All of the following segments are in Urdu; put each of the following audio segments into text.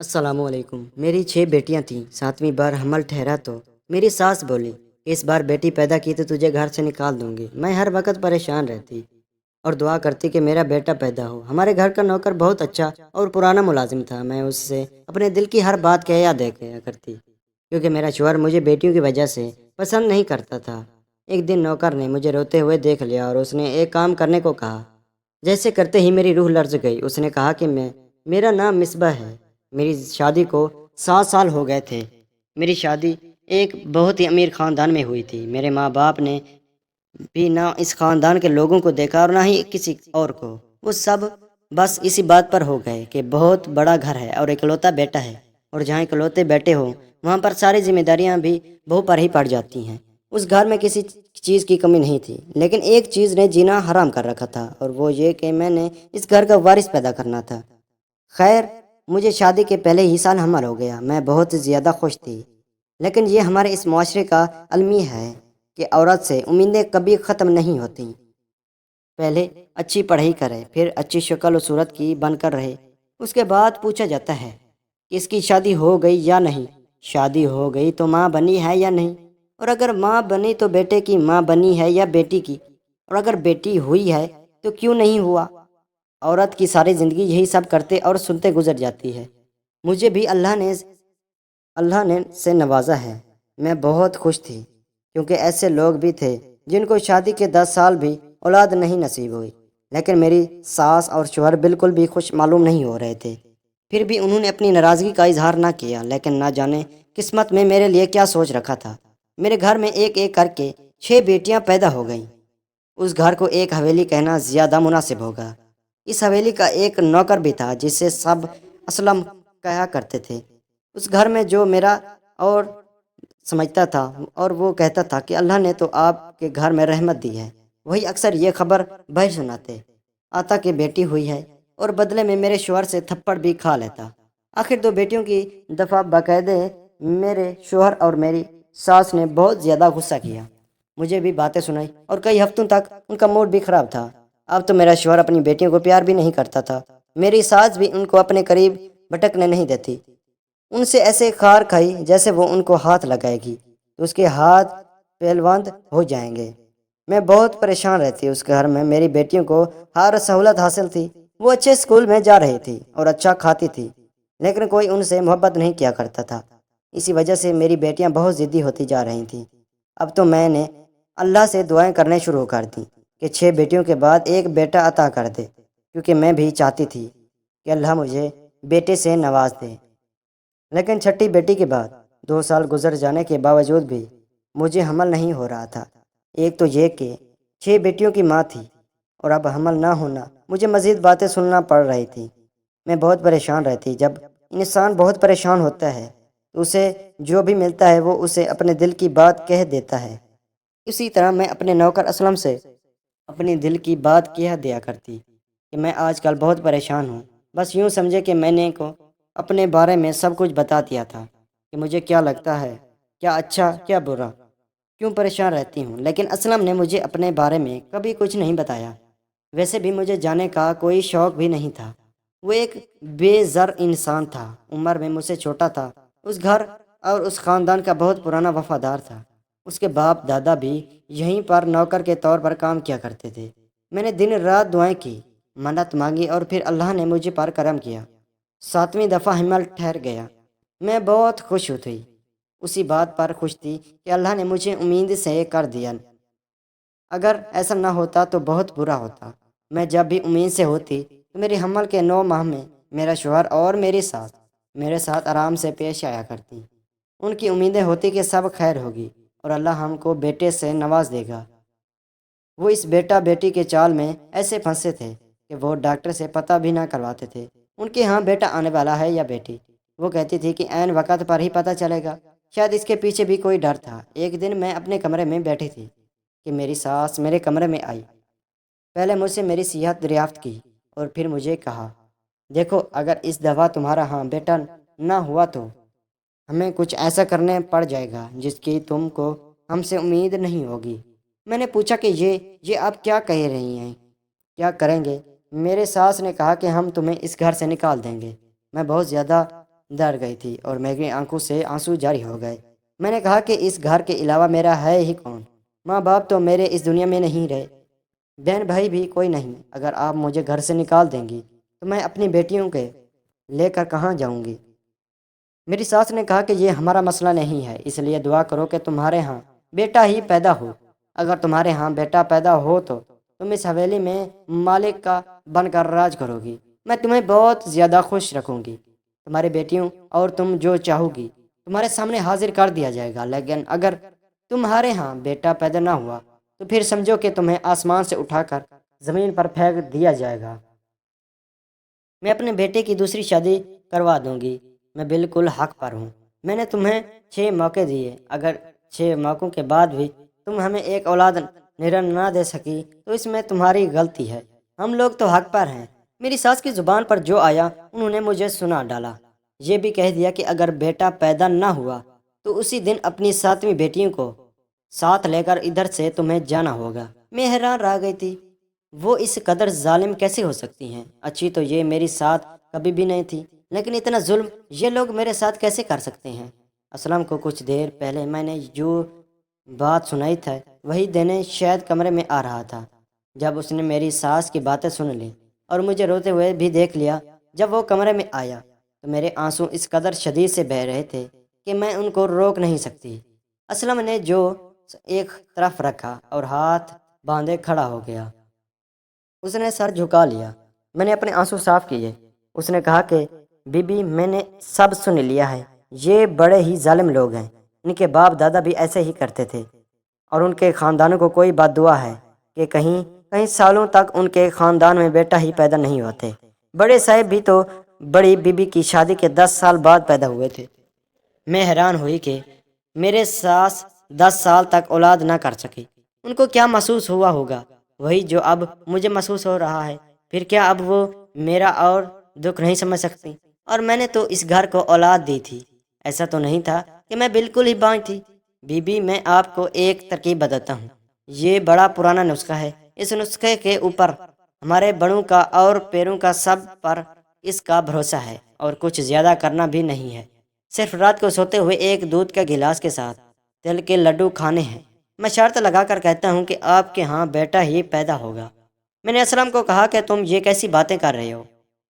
السلام علیکم۔ میری 6 بیٹیاں تھیں، 7ویں بار حمل ٹھہرا تو میری ساس بولی کہ اس بار بیٹی پیدا کی تو تجھے گھر سے نکال دوں گی۔ میں ہر وقت پریشان رہتی اور دعا کرتی کہ میرا بیٹا پیدا ہو۔ ہمارے گھر کا نوکر بہت اچھا اور پرانا ملازم تھا۔ میں اس سے اپنے دل کی ہر بات کہہ دیا کرتی کیونکہ میرا شوہر مجھے بیٹیوں کی وجہ سے پسند نہیں کرتا تھا۔ ایک دن نوکر نے مجھے روتے ہوئے دیکھ لیا اور اس نے ایک کام کرنے کو کہا۔ جیسے کرتے ہی میری روح لرز گئی۔ اس نے کہا کہ میرا نام مصباح ہے۔ میری شادی کو 7 سال ہو گئے تھے۔ میری شادی ایک بہت ہی امیر خاندان میں ہوئی تھی۔ میرے ماں باپ نے بھی نہ اس خاندان کے لوگوں کو دیکھا اور نہ ہی کسی اور کو۔ وہ سب بس اسی بات پر ہو گئے کہ بہت بڑا گھر ہے اور اکلوتا بیٹا ہے، اور جہاں اکلوتے بیٹے ہوں وہاں پر ساری ذمہ داریاں بھی بہو پر ہی پڑ جاتی ہیں۔ اس گھر میں کسی چیز کی کمی نہیں تھی، لیکن ایک چیز نے جینا حرام کر رکھا تھا، اور وہ یہ کہ میں نے اس گھر کا وارث پیدا کرنا تھا۔ خیر، مجھے شادی کے پہلے ہی سال حمل ہو گیا۔ میں بہت زیادہ خوش تھی، لیکن یہ ہمارے اس معاشرے کا المیہ ہے کہ عورت سے امیدیں کبھی ختم نہیں ہوتی۔ پہلے اچھی پڑھائی کرے، پھر اچھی شکل و صورت کی بن کر رہے، اس کے بعد پوچھا جاتا ہے کہ اس کی شادی ہو گئی یا نہیں۔ شادی ہو گئی تو ماں بنی ہے یا نہیں، اور اگر ماں بنی تو بیٹے کی ماں بنی ہے یا بیٹی کی، اور اگر بیٹی ہوئی ہے تو کیوں نہیں ہوا۔ عورت کی ساری زندگی یہی سب کرتے اور سنتے گزر جاتی ہے۔ مجھے بھی اللہ نے سے نوازا ہے۔ میں بہت خوش تھی کیونکہ ایسے لوگ بھی تھے جن کو شادی کے 10 سال بھی اولاد نہیں نصیب ہوئی، لیکن میری ساس اور شوہر بالکل بھی خوش معلوم نہیں ہو رہے تھے۔ پھر بھی انہوں نے اپنی ناراضگی کا اظہار نہ کیا، لیکن نہ جانے قسمت میں میرے لیے کیا سوچ رکھا تھا۔ میرے گھر میں ایک ایک کر کے 6 بیٹیاں پیدا ہو گئیں۔ اس گھر کو ایک حویلی کہنا زیادہ مناسب ہوگا۔ اس حویلی کا ایک نوکر بھی تھا جسے سب اسلم کہا کرتے تھے۔ اس گھر میں جو میرا اور سمجھتا تھا، اور وہ کہتا تھا کہ اللہ نے تو آپ کے گھر میں رحمت دی ہے، وہی اکثر یہ خبر بھائی سناتے آتا کہ بیٹی ہوئی ہے، اور بدلے میں میرے شوہر سے تھپڑ بھی کھا لیتا۔ آخر 2 بیٹیوں کی دفعہ باقاعدہ میرے شوہر اور میری ساس نے بہت زیادہ غصہ کیا، مجھے بھی باتیں سنائی، اور کئی ہفتوں تک ان کا موڈ بھی خراب تھا۔ اب تو میرا شوہر اپنی بیٹیوں کو پیار بھی نہیں کرتا تھا۔ میری ساس بھی ان کو اپنے قریب بھٹکنے نہیں دیتی، ان سے ایسے خار کھائی جیسے وہ ان کو ہاتھ لگائے گی تو اس کے ہاتھ پہلواند ہو جائیں گے۔ میں بہت پریشان رہتی۔ اس گھر میں میری بیٹیوں کو ہر سہولت حاصل تھی، وہ اچھے اسکول میں جا رہی تھی اور اچھا کھاتی تھی، لیکن کوئی ان سے محبت نہیں کیا کرتا تھا۔ اسی وجہ سے میری بیٹیاں بہت ضدی ہوتی جا رہی تھیں۔ اب تو میں نے اللہ سے دعائیں کرنے شروع کر دیں کہ 6 بیٹیوں کے بعد ایک بیٹا عطا کر دے، کیونکہ میں بھی چاہتی تھی کہ اللہ مجھے بیٹے سے نواز دے۔ لیکن چھٹی بیٹی کے بعد 2 سال گزر جانے کے باوجود بھی مجھے حمل نہیں ہو رہا تھا۔ ایک تو یہ کہ 6 بیٹیوں کی ماں تھی، اور اب حمل نہ ہونا مجھے مزید باتیں سننا پڑ رہی تھی۔ میں بہت پریشان رہتی۔ جب انسان بہت پریشان ہوتا ہے تو اسے جو بھی ملتا ہے وہ اسے اپنے دل کی بات کہہ دیتا ہے۔ اسی طرح میں اپنے نوکر اسلم سے اپنی دل کی بات کہہ دیا کرتی کہ میں آج کل بہت پریشان ہوں۔ بس یوں سمجھے کہ میں نے کو اپنے بارے میں سب کچھ بتا دیا تھا کہ مجھے کیا لگتا ہے، کیا اچھا کیا برا، کیوں پریشان رہتی ہوں۔ لیکن اسلم نے مجھے اپنے بارے میں کبھی کچھ نہیں بتایا۔ ویسے بھی مجھے جانے کا کوئی شوق بھی نہیں تھا۔ وہ ایک بے زر انسان تھا، عمر میں مجھ سے چھوٹا تھا، اس گھر اور اس خاندان کا بہت پرانا وفادار تھا۔ اس کے باپ دادا بھی یہیں پر نوکر کے طور پر کام کیا کرتے تھے۔ میں نے دن رات دعائیں کی، منت مانگی، اور پھر اللہ نے مجھے پر کرم کیا۔ 7ویں دفعہ حمل ٹھہر گیا۔ میں بہت خوش تھی، اسی بات پر خوش تھی کہ اللہ نے مجھے امید سے کر دیا۔ اگر ایسا نہ ہوتا تو بہت برا ہوتا۔ میں جب بھی امید سے ہوتی تو میرے حمل کے 9 ماہ میں میرا شوہر اور میری ساس میرے ساتھ آرام سے پیش آیا کرتی۔ ان کی امیدیں ہوتی کہ سب خیر ہوگی اور اللہ ہم کو بیٹے سے نواز دے گا۔ وہ اس بیٹا بیٹی کے چال میں ایسے پھنسے تھے کہ وہ ڈاکٹر سے پتہ بھی نہ کرواتے تھے ان کے ہاں بیٹا آنے والا ہے یا بیٹی۔ وہ کہتی تھی کہ عین وقت پر ہی پتہ چلے گا۔ شاید اس کے پیچھے بھی کوئی ڈر تھا۔ ایک دن میں اپنے کمرے میں بیٹھی تھی کہ میری ساس میرے کمرے میں آئی۔ پہلے مجھ سے میری صحت دریافت کی اور پھر مجھے کہا، دیکھو اگر اس دفعہ تمہارا ہاں بیٹا نہ ہوا تو ہمیں کچھ ایسا کرنے پڑ جائے گا جس کی تم کو ہم سے امید نہیں ہوگی۔ میں نے پوچھا کہ یہ آپ کیا کہہ رہی ہیں، کیا کریں گے؟ میرے ساس نے کہا کہ ہم تمہیں اس گھر سے نکال دیں گے۔ میں بہت زیادہ ڈر گئی تھی اور میری آنکھوں سے آنسو جاری ہو گئے۔ میں نے کہا کہ اس گھر کے علاوہ میرا ہے ہی کون؟ ماں باپ تو میرے اس دنیا میں نہیں رہے، بہن بھائی بھی کوئی نہیں۔ اگر آپ مجھے گھر سے نکال دیں گی تو میں اپنی بیٹیوں کے لے کر کہاں جاؤں گی؟ میری ساس نے کہا کہ یہ ہمارا مسئلہ نہیں ہے، اس لیے دعا کرو کہ تمہارے ہاں بیٹا ہی پیدا ہو۔ اگر تمہارے ہاں بیٹا پیدا ہو تو تم اس حویلی میں مالک کا بن کر راج کرو گی۔ میں تمہیں بہت زیادہ خوش رکھوں گی۔ تمہاری بیٹیوں اور تم جو چاہو گی تمہارے سامنے حاضر کر دیا جائے گا، لیکن اگر تمہارے ہاں بیٹا پیدا نہ ہوا تو پھر سمجھو کہ تمہیں آسمان سے اٹھا کر زمین پر پھینک دیا جائے گا۔ میں اپنے بیٹے کی دوسری شادی کروا دوں گی۔ میں بالکل حق پر ہوں۔ میں نے تمہیں 6 موقع دیے، اگر 6 موقعوں کے بعد بھی تم ہمیں ایک اولاد نرن نہ دے سکی تو اس میں تمہاری غلطی ہے۔ ہم لوگ تو حق پر ہیں۔ میری ساس کی زبان پر جو آیا انہوں نے مجھے سنا ڈالا۔ یہ بھی کہہ دیا کہ اگر بیٹا پیدا نہ ہوا تو اسی دن اپنی 7ویں بیٹیوں کو ساتھ لے کر ادھر سے تمہیں جانا ہوگا۔ میں حیران رہ گئی تھی، وہ اس قدر ظالم کیسے ہو سکتی ہیں؟ اچھی تو یہ میری ساتھ کبھی بھی نہیں تھی، لیکن اتنا ظلم یہ لوگ میرے ساتھ کیسے کر سکتے ہیں؟ اسلم کو کچھ دیر پہلے میں نے جو بات سنائی تھی وہی دینے شاید کمرے میں آ رہا تھا۔ جب اس نے میری ساس کی باتیں سن لی اور مجھے روتے ہوئے بھی دیکھ لیا، جب وہ کمرے میں آیا تو میرے آنسو اس قدر شدید سے بہہ رہے تھے کہ میں ان کو روک نہیں سکتی۔ اسلم نے جو ایک طرف رکھا اور ہاتھ باندھے کھڑا ہو گیا۔ اس نے سر جھکا لیا۔ میں نے اپنے آنسو صاف کیے۔ اس نے کہا کہ بی بی میں نے سب سن لیا ہے، یہ بڑے ہی ظالم لوگ ہیں۔ ان کے باپ دادا بھی ایسے ہی کرتے تھے اور ان کے خاندانوں کو کوئی بد دعا ہے کہ کہیں سالوں تک ان کے خاندان میں بیٹا ہی پیدا نہیں ہوتے۔ بڑے صاحب بھی تو بڑی بی بی کی شادی کے 10 سال بعد پیدا ہوئے تھے۔ میں حیران ہوئی کہ میرے ساس 10 سال تک اولاد نہ کر سکی۔ ان کو کیا محسوس ہوا ہوگا؟ وہی جو اب مجھے محسوس ہو رہا ہے۔ پھر کیا اب وہ میرا اور دکھ نہیں سمجھ سکتی؟ اور میں نے تو اس گھر کو اولاد دی تھی، ایسا تو نہیں تھا کہ میں بالکل ہی بانج تھی۔ بی بی میں آپ کو ایک ترکیب بتاتا ہوں، یہ بڑا پرانا نسخہ ہے۔ اس نسخے کے اوپر ہمارے بڑوں کا اور پیروں کا سب پر اس کا بھروسہ ہے، اور کچھ زیادہ کرنا بھی نہیں ہے۔ صرف رات کو سوتے ہوئے ایک دودھ کا گلاس کے ساتھ تل کے لڈو کھانے ہیں۔ میں شرط لگا کر کہتا ہوں کہ آپ کے ہاں بیٹا ہی پیدا ہوگا۔ میں نے اسلم کو کہا کہ تم یہ کیسی باتیں کر رہے ہو؟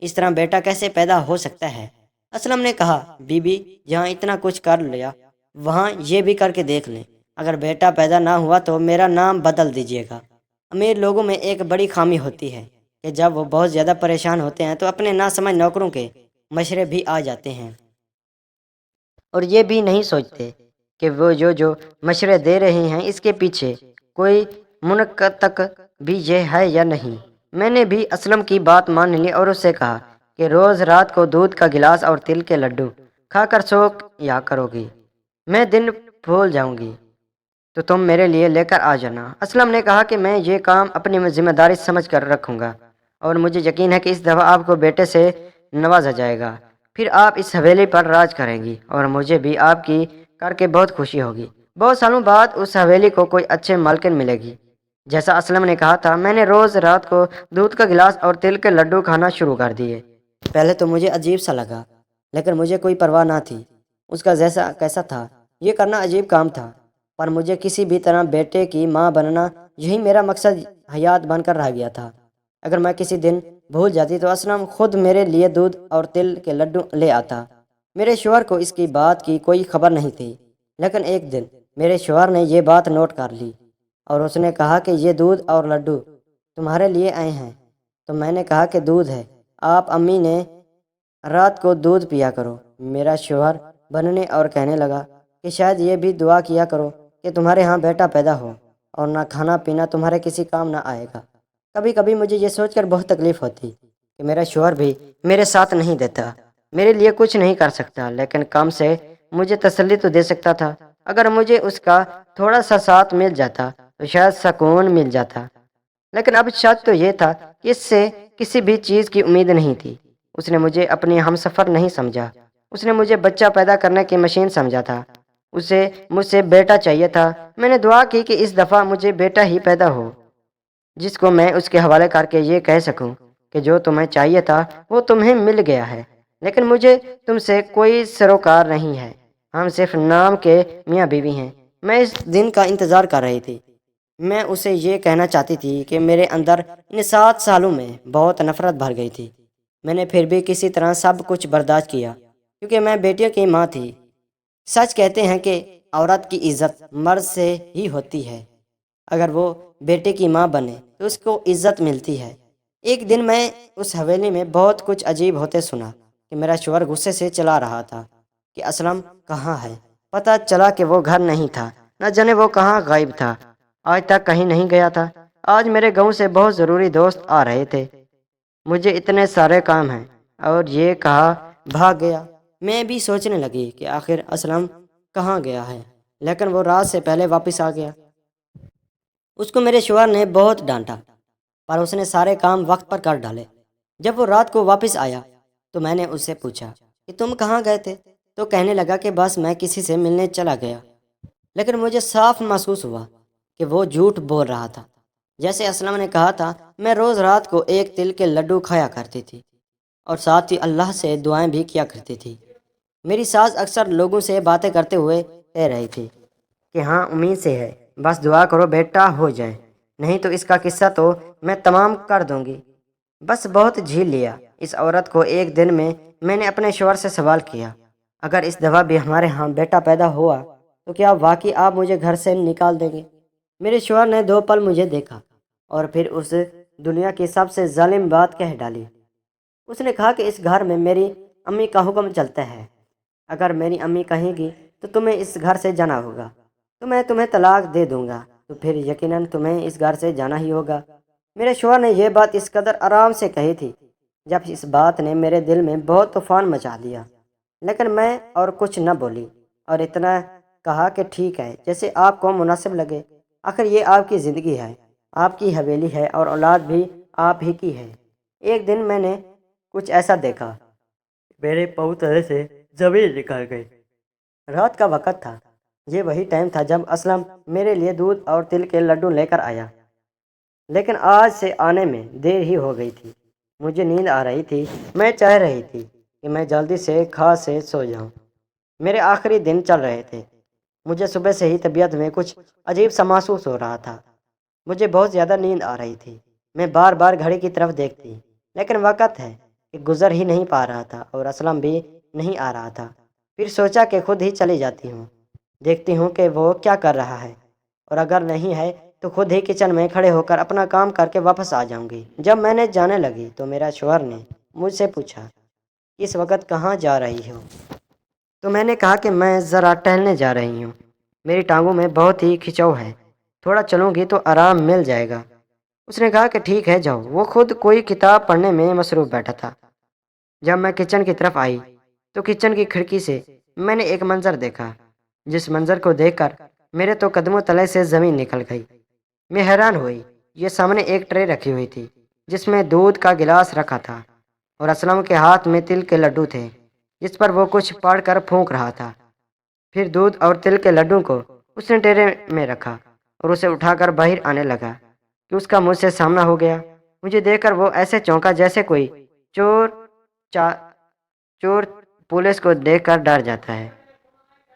اس طرح بیٹا کیسے پیدا ہو سکتا ہے؟ اسلم نے کہا، بی بی جہاں اتنا کچھ کر لیا وہاں یہ بھی کر کے دیکھ لیں۔ اگر بیٹا پیدا نہ ہوا تو میرا نام بدل دیجیے گا۔ امیر لوگوں میں ایک بڑی خامی ہوتی ہے کہ جب وہ بہت زیادہ پریشان ہوتے ہیں تو اپنے ناسمجھ نوکروں کے مشورے بھی آ جاتے ہیں اور یہ بھی نہیں سوچتے کہ وہ جو مشورے دے رہے ہیں اس کے پیچھے کوئی منطق بھی یہ ہے یا نہیں۔ میں نے بھی اسلم کی بات مان لی اور اس سے کہا کہ روز رات کو دودھ کا گلاس اور تل کے لڈو کھا کر سو یا کرو گی۔ میں دن بھول جاؤں گی تو تم میرے لیے لے کر آ جانا۔ اسلم نے کہا کہ میں یہ کام اپنی ذمہ داری سمجھ کر رکھوں گا، اور مجھے یقین ہے کہ اس دفعہ آپ کو بیٹے سے نوازا جائے گا۔ پھر آپ اس حویلی پر راج کریں گی اور مجھے بھی آپ کی کر کے بہت خوشی ہوگی۔ بہت سالوں بعد اس حویلی کو کوئی اچھے مالکن ملے گی۔ جیسا اسلم نے کہا تھا میں نے روز رات کو دودھ کا گلاس اور تل کے لڈو کھانا شروع کر دیے۔ پہلے تو مجھے عجیب سا لگا، لیکن مجھے کوئی پرواہ نہ تھی۔ اس کا جیسا کیسا تھا، یہ کرنا عجیب کام تھا، پر مجھے کسی بھی طرح بیٹے کی ماں بننا یہی میرا مقصد حیات بن کر رہ گیا تھا۔ اگر میں کسی دن بھول جاتی تو اسلم خود میرے لیے دودھ اور تل کے لڈو لے آتا۔ میرے شوہر کو اس کی بات کی کوئی خبر نہیں تھی، لیکن ایک دن میرے شوہر نے یہ بات نوٹ کر لی اور اس نے کہا کہ یہ دودھ اور لڈو تمہارے لیے آئے ہیں۔ تو میں نے کہا کہ دودھ ہے، آپ امی نے رات کو دودھ پیا کرو۔ میرا شوہر بننے اور کہنے لگا کہ شاید یہ بھی دعا کیا کرو کہ تمہارے ہاں بیٹا پیدا ہو اور نہ کھانا پینا تمہارے کسی کام نہ آئے گا۔ کبھی کبھی مجھے یہ سوچ کر بہت تکلیف ہوتی کہ میرا شوہر بھی میرے ساتھ نہیں دیتا، میرے لیے کچھ نہیں کر سکتا، لیکن کم سے مجھے تسلی تو دے سکتا تھا۔ اگر مجھے اس کا تھوڑا سا ساتھ مل جاتا تو شاید سکون مل جاتا، لیکن اب سچ تو یہ تھا کہ اس سے کسی بھی چیز کی امید نہیں تھی۔ اس نے مجھے اپنی ہم سفر نہیں سمجھا، اس نے مجھے بچہ پیدا کرنے کی مشین سمجھا تھا۔ اسے مجھ سے بیٹا چاہیے تھا۔ میں نے دعا کی کہ اس دفعہ مجھے بیٹا ہی پیدا ہو، جس کو میں اس کے حوالے کر کے یہ کہہ سکوں کہ جو تمہیں چاہیے تھا وہ تمہیں مل گیا ہے۔ لیکن مجھے تم سے کوئی سروکار نہیں ہے، ہم صرف نام کے میاں بیوی ہیں۔ میں اس دن کا انتظار کر رہی تھی۔ میں اسے یہ کہنا چاہتی تھی کہ میرے اندر ان 7 سالوں میں بہت نفرت بھر گئی تھی۔ میں نے پھر بھی کسی طرح سب کچھ برداشت کیا، کیونکہ میں بیٹیوں کی ماں تھی۔ سچ کہتے ہیں کہ عورت کی عزت مرد سے ہی ہوتی ہے۔ اگر وہ بیٹے کی ماں بنے تو اس کو عزت ملتی ہے۔ ایک دن میں اس حویلی میں بہت کچھ عجیب ہوتے سنا کہ میرا شوہر غصے سے چلا رہا تھا کہ اسلم کہاں ہے۔ پتہ چلا کہ وہ گھر نہیں تھا، نہ جانے وہ کہاں غائب تھا۔ آج تک کہیں نہیں گیا تھا۔ آج میرے گاؤں سے بہت ضروری دوست آ رہے تھے۔ مجھے اتنے سارے کام ہیں اور یہ کہا بھاگ گیا۔ میں بھی سوچنے لگی کہ آخر اسلم کہاں گیا ہے، لیکن وہ رات سے پہلے واپس آ گیا۔ اس کو میرے شوہر نے بہت ڈانٹا، پر اس نے سارے کام وقت پر کر ڈالے۔ جب وہ رات کو واپس آیا تو میں نے اس سے پوچھا کہ تم کہاں گئے تھے؟ تو کہنے لگا کہ بس میں کسی سے ملنے چلا گیا۔ لیکن مجھے صاف محسوس ہوا کہ وہ جھوٹ بول رہا تھا۔ جیسے اسلم نے کہا تھا، میں روز رات کو ایک تل کے لڈو کھایا کرتی تھی اور ساتھ ہی اللہ سے دعائیں بھی کیا کرتی تھی۔ میری ساس اکثر لوگوں سے باتیں کرتے ہوئے کہہ رہی تھی کہ ہاں امید سے ہے، بس دعا کرو بیٹا ہو جائے، نہیں تو اس کا قصہ تو میں تمام کر دوں گی۔ بس بہت جھیل لیا۔ اس عورت کو ایک دن میں نے اپنے شوہر سے سوال کیا، اگر اس دفعہ بھی ہمارے ہاں بیٹا پیدا ہوا تو کیا واقعی آپ مجھے گھر سے نکال دیں گے؟ میرے شوہر نے 2 پل مجھے دیکھا اور پھر اس دنیا کی سب سے ظالم بات کہہ ڈالی۔ اس نے کہا کہ اس گھر میں میری امی کا حکم چلتا ہے۔ اگر میری امی کہیں گی تو تمہیں اس گھر سے جانا ہوگا، تو میں تمہیں طلاق دے دوں گا، تو پھر یقیناً تمہیں اس گھر سے جانا ہی ہوگا۔ میرے شوہر نے یہ بات اس قدر آرام سے کہی تھی جب اس بات نے میرے دل میں بہت طوفان مچا دیا، لیکن میں اور کچھ نہ بولی اور اتنا کہا کہ ٹھیک ہے، جیسے آپ کو مناسب لگے۔ آخر یہ آپ کی زندگی ہے، آپ کی حویلی ہے اور اولاد بھی آپ ہی کی ہے۔ ایک دن میں نے کچھ ایسا دیکھا، میرے پاؤں تلے سے زمین نکل گئی۔ رات کا وقت تھا۔ یہ وہی ٹائم تھا جب اسلم میرے لیے دودھ اور تل کے لڈو لے کر آیا، لیکن آج سے آنے میں دیر ہی ہو گئی تھی۔ مجھے نیند آ رہی تھی۔ میں چاہ رہی تھی کہ میں جلدی سے کھا سے سو جاؤں۔ میرے آخری دن چل رہے تھے۔ مجھے صبح سے ہی طبیعت میں کچھ عجیب سا محسوس ہو رہا تھا۔ مجھے بہت زیادہ نیند آ رہی تھی۔ میں بار بار گھڑی کی طرف دیکھتی، لیکن وقت ہے کہ گزر ہی نہیں پا رہا تھا اور اسلم بھی نہیں آ رہا تھا۔ پھر سوچا کہ خود ہی چلی جاتی ہوں، دیکھتی ہوں کہ وہ کیا کر رہا ہے، اور اگر نہیں ہے تو خود ہی کچن میں کھڑے ہو کر اپنا کام کر کے واپس آ جاؤں گی۔ جب میں نے جانے لگی تو میرا شوہر نے مجھ سے پوچھا، اس وقت کہاں جا رہی ہو؟ تو میں نے کہا کہ میں ذرا ٹہلنے جا رہی ہوں، میری ٹانگوں میں بہت ہی کھچاؤ ہے، تھوڑا چلوں گی تو آرام مل جائے گا۔ اس نے کہا کہ ٹھیک ہے جاؤ۔ وہ خود کوئی کتاب پڑھنے میں مصروف بیٹھا تھا۔ جب میں کچن کی طرف آئی تو کچن کی کھڑکی سے میں نے ایک منظر دیکھا، جس منظر کو دیکھ کر میرے تو قدموں تلے سے زمین نکل گئی۔ میں حیران ہوئی۔ یہ سامنے ایک ٹرے رکھی ہوئی تھی جس میں دودھ کا گلاس رکھا تھا اور اسلم کے ہاتھ میں تل کے لڈو تھے جس پر وہ کچھ پڑھ کر پھونک رہا تھا۔ پھر دودھ اور تل کے لڈو کو اس نے ٹرے میں رکھا اور اسے اٹھا کر باہر آنے لگا کہ اس کا مجھ سے سامنا ہو گیا۔ مجھے دیکھ کر وہ ایسے چونکا جیسے کوئی چور چور پولیس کو دیکھ کر ڈر جاتا ہے۔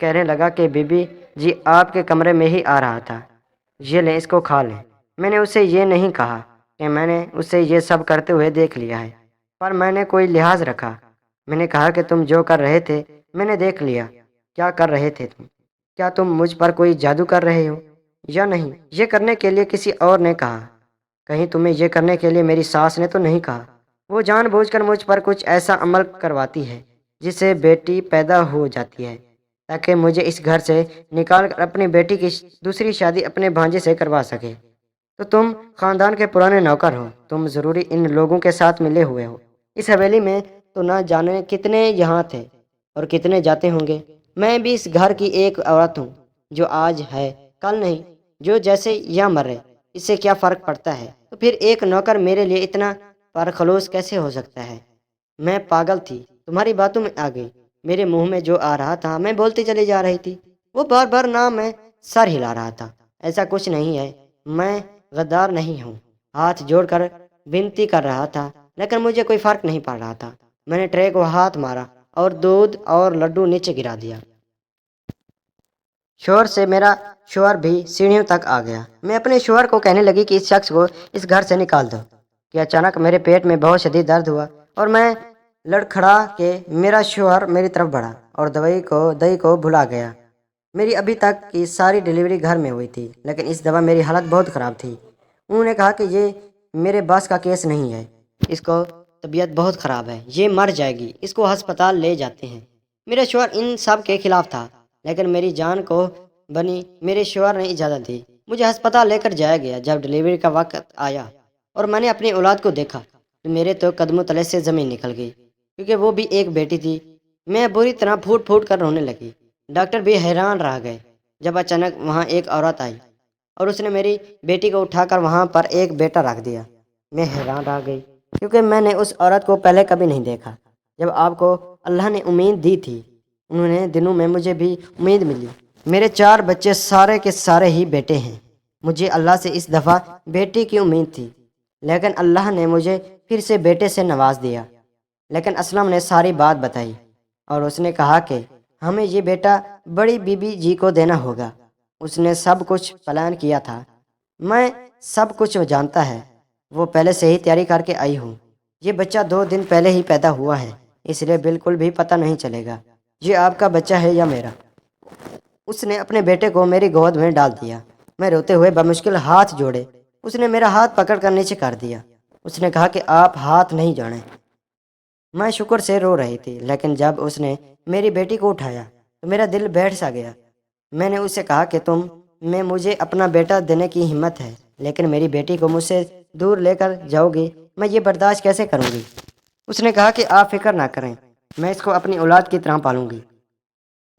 کہنے لگا کہ بی بی جی آپ کے کمرے میں ہی آ رہا تھا، یہ لیں اس کو کھا لیں۔ میں نے اسے یہ نہیں کہا کہ میں نے اسے یہ سب کرتے ہوئے دیکھ لیا ہے، پر میں نے کوئی لحاظ رکھا۔ میں نے کہا کہ تم جو کر رہے تھے میں نے دیکھ لیا۔ کیا کر رہے تھے تم؟ کیا تم مجھ پر کوئی جادو کر رہے ہو یا نہیں؟ یہ کرنے کے لیے کسی اور نے کہا؟ کہیں تمہیں یہ کرنے کے لیے میری ساس نے تو نہیں کہا؟ وہ جان بوجھ کر مجھ پر کچھ ایسا عمل کرواتی ہے جس سے بیٹی پیدا ہو جاتی ہے تاکہ مجھے اس گھر سے نکال کر اپنی بیٹی کی دوسری شادی اپنے بھانجے سے کروا سکے۔ تو تم خاندان کے پرانے نوکر ہو، تم ضروری ان لوگوں کے ساتھ ملے ہوئے ہو۔ اس حویلی میں تو نہ جانے کتنے یہاں تھے اور کتنے جاتے ہوں گے۔ میں بھی اس گھر کی ایک عورت ہوں، جو آج ہے کل نہیں، جو جیسے یا مرے، اس سے کیا فرق پڑتا ہے؟ تو پھر ایک نوکر میرے لیے اتنا پرخلوص کیسے ہو سکتا ہے؟ میں پاگل تھی، تمہاری باتوں میں آ گئی۔ میرے منہ میں جو آ رہا تھا میں بولتی چلی جا رہی تھی۔ وہ بار بار نہ میں سر ہلا رہا تھا۔ ایسا کچھ نہیں ہے، میں غدار نہیں ہوں۔ ہاتھ جوڑ کر بنتی کر رہا تھا، لیکن مجھے کوئی فرق نہیں پڑ رہا تھا۔ میں نے ٹرے کو ہاتھ مارا اور دودھ اور لڈو نیچے گرا دیا۔ شوہر سے میرا شوہر بھی سیڑھیوں تک آ گیا۔ میں اپنے شوہر کو کہنے لگی کہ اس شخص کو اس گھر سے نکال دو کہ اچانک میرے پیٹ میں بہت شدید درد ہوا اور میں لڑکھڑا کے میرا شوہر میری طرف بڑھا اور دہی کو بھلا گیا۔ میری ابھی تک کی ساری ڈلیوری گھر میں ہوئی تھی، لیکن اس دفعہ میری حالت بہت خراب تھی۔ انہوں نے کہا کہ یہ میرے باس کا کیس نہیں ہے، اس کو طبیعت بہت خراب ہے، یہ مر جائے گی، اس کو ہسپتال لے جاتے ہیں۔ میرا شوہر ان سب کے خلاف تھا، لیکن میری جان کو بنی میرے شوہر نے اجازت دی۔ مجھے ہسپتال لے کر جایا گیا۔ جب ڈلیوری کا وقت آیا اور میں نے اپنی اولاد کو دیکھا تو میرے تو قدموں تلے سے زمین نکل گئی، کیونکہ وہ بھی ایک بیٹی تھی۔ میں بری طرح پھوٹ پھوٹ کر رونے لگی۔ ڈاکٹر بھی حیران رہ گئے جب اچانک وہاں ایک عورت آئی اور اس نے میری بیٹی کو اٹھا کر وہاں پر ایک بیٹا رکھ دیا۔ میں حیران رہ گئی کیونکہ میں نے اس عورت کو پہلے کبھی نہیں دیکھا۔ جب آپ کو اللہ نے امید دی تھی، انہوں نے دنوں میں مجھے بھی امید ملی۔ میرے 4 بچے سارے کے سارے ہی بیٹے ہیں۔ مجھے اللہ سے اس دفعہ بیٹی کی امید تھی، لیکن اللہ نے مجھے پھر سے بیٹے سے نواز دیا۔ لیکن اسلم نے ساری بات بتائی اور اس نے کہا کہ ہمیں یہ بیٹا بڑی بی بی جی کو دینا ہوگا۔ اس نے سب کچھ پلان کیا تھا۔ میں سب کچھ جانتا ہے، وہ پہلے سے ہی تیاری کر کے آئی ہوں۔ یہ بچہ 2 دن پہلے ہی پیدا ہوا ہے، اس لیے بالکل بھی پتہ نہیں چلے گا یہ آپ کا بچہ ہے یا میرا۔ اس نے اپنے بیٹے کو میری گود میں ڈال دیا۔ میں روتے ہوئے بمشکل ہاتھ جوڑے۔ اس نے میرا ہاتھ پکڑ کر نیچے کر دیا۔ اس نے کہا کہ آپ ہاتھ نہیں جوڑیں۔ میں شکر سے رو رہی تھی، لیکن جب اس نے میری بیٹی کو اٹھایا تو میرا دل بیٹھ سا گیا۔ میں نے اسے کہا کہ تم میں مجھے اپنا بیٹا دینے کی ہمت ہے، لیکن میری بیٹی کو مجھ سے دور لے کر جاؤ گی، میں یہ برداشت کیسے کروں گی؟ اس نے کہا کہ آپ فکر نہ کریں، میں اس کو اپنی اولاد کی طرح پالوں گی۔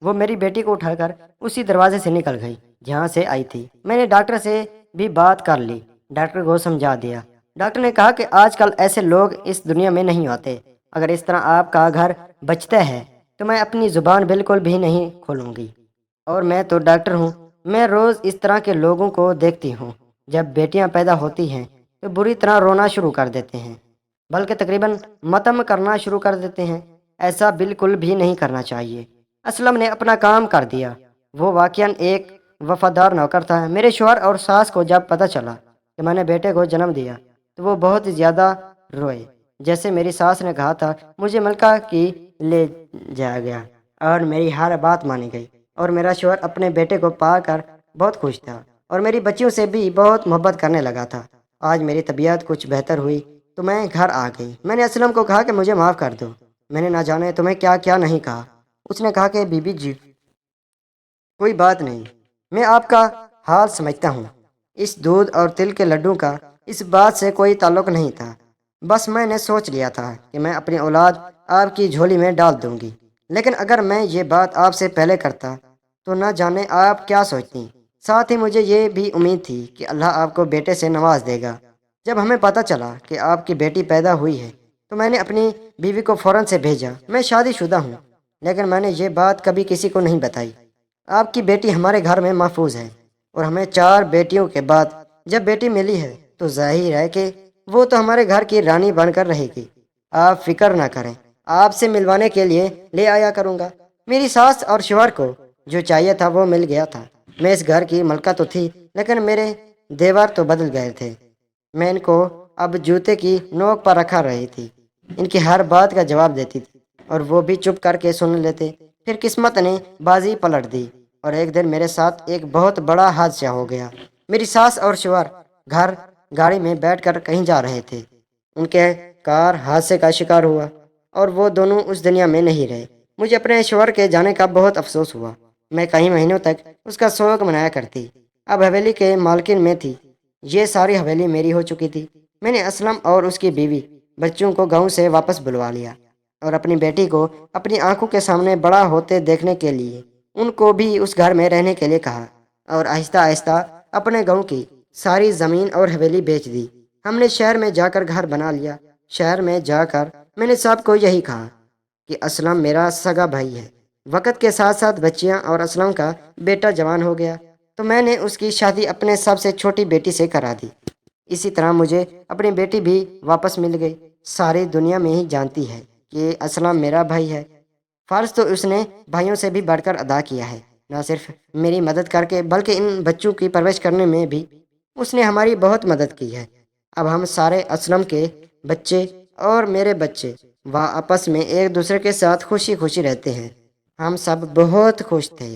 وہ میری بیٹی کو اٹھا کر اسی دروازے سے نکل گئی جہاں سے آئی تھی۔ میں نے ڈاکٹر سے بھی بات کر لی، ڈاکٹر کو سمجھا دیا۔ ڈاکٹر نے کہا کہ آج کل ایسے لوگ اس دنیا میں نہیں ہوتے۔ اگر اس طرح آپ کا گھر بچتا ہے تو میں اپنی زبان بالکل بھی نہیں کھولوں گی۔ اور میں تو ڈاکٹر ہوں، میں روز اس طرح کے لوگوں کو دیکھتی ہوں۔ جب بیٹیاں پیدا ہوتی ہیں تو بری طرح رونا شروع کر دیتے ہیں، بلکہ تقریباً ماتم کرنا شروع کر دیتے ہیں۔ ایسا بالکل بھی نہیں کرنا چاہیے۔ اسلم نے اپنا کام کر دیا، وہ واقعاً ایک وفادار نوکر تھا۔ میرے شوہر اور ساس کو جب پتہ چلا کہ میں نے بیٹے کو جنم دیا تو وہ بہت زیادہ روئے۔ جیسے میری ساس نے کہا تھا، مجھے ملکہ کی لے جایا گیا اور میری ہر بات مانی گئی، اور میرا شوہر اپنے بیٹے کو پا کر بہت خوش تھا اور میری بچیوں سے بھی بہت محبت کرنے لگا تھا۔ آج میری طبیعت کچھ بہتر ہوئی تو میں گھر آ گئی۔ میں نے اسلم کو کہا کہ مجھے معاف کر دو، میں نے نہ جانے تمہیں کیا کیا نہیں کہا۔ اس نے کہا کہ بی بی جی کوئی بات نہیں، میں آپ کا حال سمجھتا ہوں۔ اس دودھ اور تل کے لڈو کا اس بات سے کوئی تعلق نہیں تھا، بس میں نے سوچ لیا تھا کہ میں اپنی اولاد آپ کی جھولی میں ڈال دوں گی۔ لیکن اگر میں یہ بات آپ سے پہلے کرتا تو نہ جانے آپ کیا سوچتی۔ ساتھ ہی مجھے یہ بھی امید تھی کہ اللہ آپ کو بیٹے سے نواز دے گا۔ جب ہمیں پتہ چلا کہ آپ کی بیٹی پیدا ہوئی ہے تو میں نے اپنی بیوی کو فوراً سے بھیجا۔ میں شادی شدہ ہوں، لیکن میں نے یہ بات کبھی کسی کو نہیں بتائی۔ آپ کی بیٹی ہمارے گھر میں محفوظ ہے، اور ہمیں 4 بیٹیوں کے بعد جب بیٹی ملی ہے تو ظاہر ہے کہ وہ تو ہمارے گھر کی رانی بن کر رہے گی۔ آپ فکر نہ کریں، آپ سے ملوانے کے لیے لے آیا کروں گا۔ میری ساس اور شوہر کو جو چاہیے تھا وہ مل گیا تھا۔ میں اس گھر کی ملکہ تو تھی، لیکن میرے دیور تو بدل گئے تھے۔ میں ان کو اب جوتے کی نوک پر رکھا رہی تھی، ان کی ہر بات کا جواب دیتی تھی اور وہ بھی چپ کر کے سن لیتے۔ پھر قسمت نے بازی پلٹ دی اور ایک دن میرے ساتھ ایک بہت بڑا حادثہ ہو گیا۔ میری ساس اور شوہر گاڑی میں بیٹھ کر کہیں جا رہے تھے۔ ان کے کار حادثے کا شکار ہوا اور وہ دونوں اس دنیا میں نہیں رہے۔ مجھے اپنے شوہر کے جانے کا بہت افسوس ہوا۔ میں کئی مہینوں تک اس کا سوگ منایا کرتی۔ اب حویلی کے مالکن میں تھی، یہ ساری حویلی میری ہو چکی تھی۔ میں نے اسلم اور اس کی بیوی بچوں کو گاؤں سے واپس بلوا لیا اور اپنی بیٹی کو اپنی آنکھوں کے سامنے بڑا ہوتے دیکھنے کے لیے ان کو بھی اس گھر میں رہنے کے لیے کہا، اور آہستہ آہستہ اپنے گاؤں کی ساری زمین اور حویلی بیچ دی۔ ہم نے شہر میں جا کر گھر بنا لیا۔ شہر میں جا کر میں نے سب کو یہی کہا کہ اسلم میرا سگا بھائی ہے۔ وقت کے ساتھ ساتھ بچیاں اور اسلم کا بیٹا جوان ہو گیا تو میں نے اس کی شادی اپنے سب سے چھوٹی بیٹی سے کرا دی۔ اسی طرح مجھے اپنی بیٹی بھی واپس مل گئی۔ ساری دنیا میں ہی جانتی ہے کہ اسلم میرا بھائی ہے۔ فرض تو اس نے بھائیوں سے بھی بڑھ کر ادا کیا ہے، نہ صرف میری مدد کر کے بلکہ ان بچوں کی پرورش کرنے میں بھی اس نے ہماری بہت مدد کی ہے۔ اب ہم سارے اسلم کے بچے اور میرے بچے وہ آپس میں ایک دوسرے کے ساتھ خوشی خوشی رہتے ہیں۔ ہم سب بہت خوش تھے۔